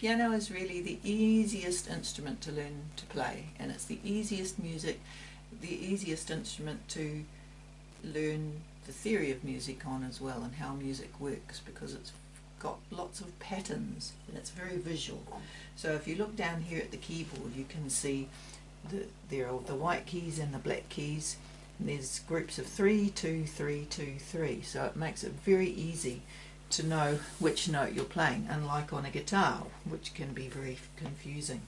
Piano is really the easiest instrument to learn to play, and it's the easiest instrument to learn the theory of music on as well, and how music works, because it's got lots of patterns and it's very visual. So if you look down here at the keyboard, you can see there are the white keys and the black keys, and there's groups of 3, 2, 3, 2, 3, so it makes it very easy to know which note you're playing, unlike on a guitar, which can be very confusing.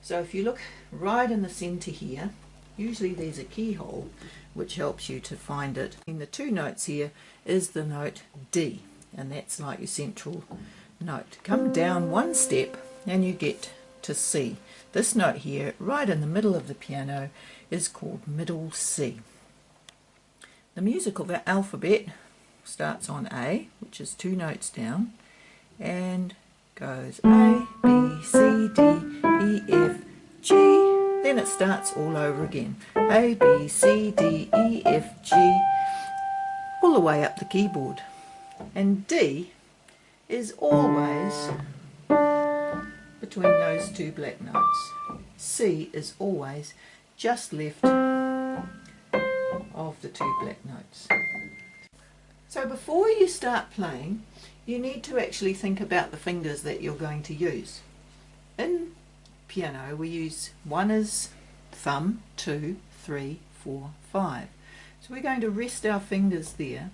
So if you look right in the center here, usually there's a keyhole which helps you to find it. And the two notes here is the note D, and that's like your central note. Come down one step and you get to C. This note here, right in the middle of the piano, is called middle C. The musical alphabet starts on A, which is 2 notes down, and goes A, B, C, D, E, F, G. Then it starts all over again. A, B, C, D, E, F, G, all the way up the keyboard. And D is always between those 2 black notes. C is always just left of the 2 black notes. So before you start playing, you need to actually think about the fingers that you're going to use. In piano we use, 1 is thumb, 2, 3, 4, 5. So we're going to rest our fingers there,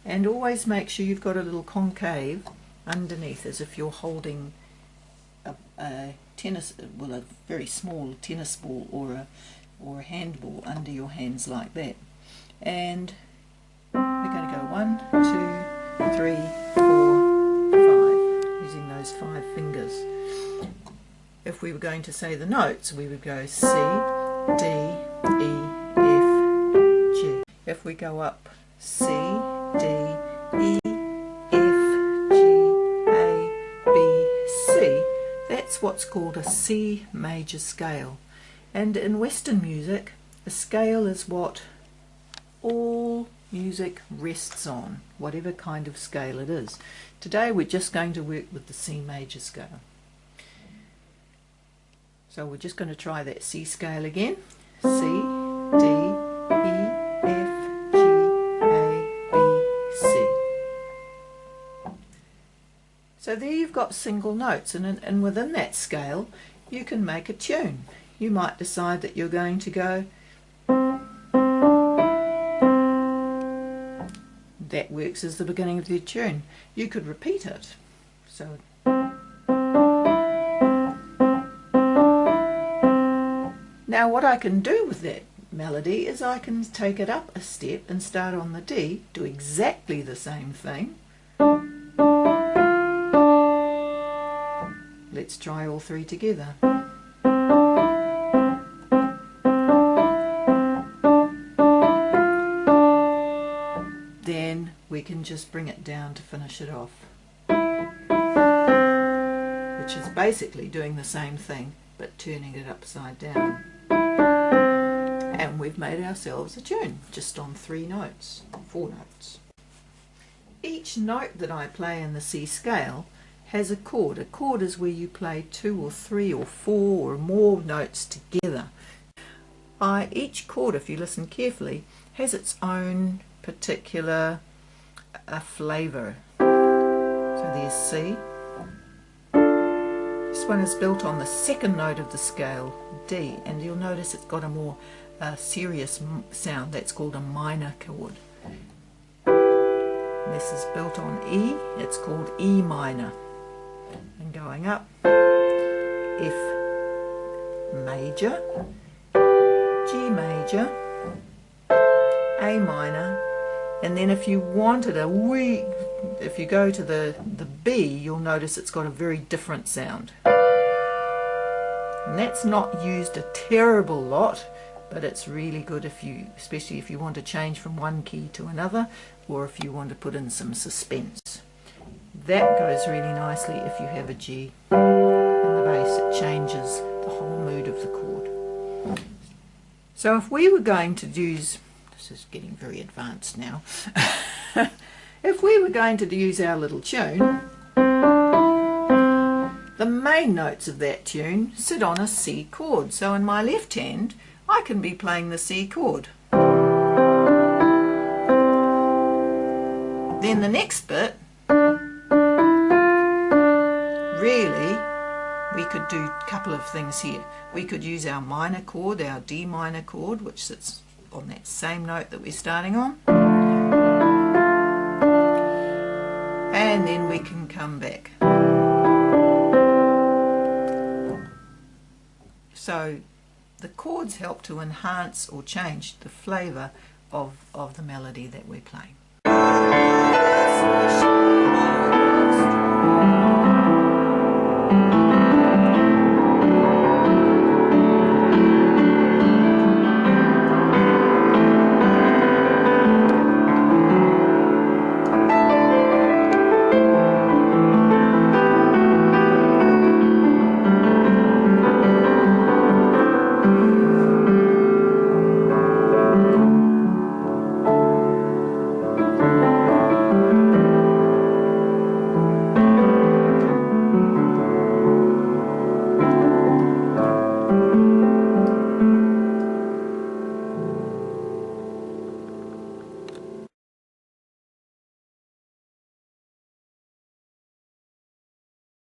and always make sure you've got a little concave underneath, as if you're holding a very small tennis ball or a handball under your hands like that. And we're going to go 1, 2, 3, 4, 5, using those 5 fingers. If we were going to say the notes, we would go C, D, E, F, G. If we go up C, D, E, F, G, A, B, C, that's what's called a C major scale. And in Western music, a scale is what all music rests on, whatever kind of scale it is. Today we're just going to work with the C major scale. So we're just going to try that C scale again. C, D, E, F, G, A, B, C. So there you've got single notes, and within that scale you can make a tune. You might decide that you're going to go, that works as the beginning of the tune. You could repeat it. So now what I can do with that melody is I can take it up a step and start on the D, do exactly the same thing. Let's try all 3 together. Then we can just bring it down to finish it off, which is basically doing the same thing but turning it upside down. And we've made ourselves a tune just on 3 notes, 4 notes. Each note that I play in the C scale has a chord. A chord is where you play 2 or 3 or 4 or more notes together. Each chord, if you listen carefully, has its own particular flavour. So there's C. This one is built on the 2nd note of the scale, D, and you'll notice it's got a more serious sound. That's called a minor chord. This is built on E, it's called E minor. And going up, F major, G major, A minor, and then if you wanted if you go to the B, you'll notice it's got a very different sound. And that's not used a terrible lot, but it's really good especially if you want to change from one key to another, or if you want to put in some suspense. That goes really nicely if you have a G in the bass. It changes the whole mood of the chord. So if we were going to use, this is getting very advanced now, if we were going to use our little tune, The main notes of that tune sit on a C chord, so in my left hand I can be playing the C chord. Then the next bit, really, we could do a couple of things here. We could use our minor chord, our D minor chord, which sits on that same note that we're starting on, and then we can come back. So the chords help to enhance or change the flavour of the melody that we're playing.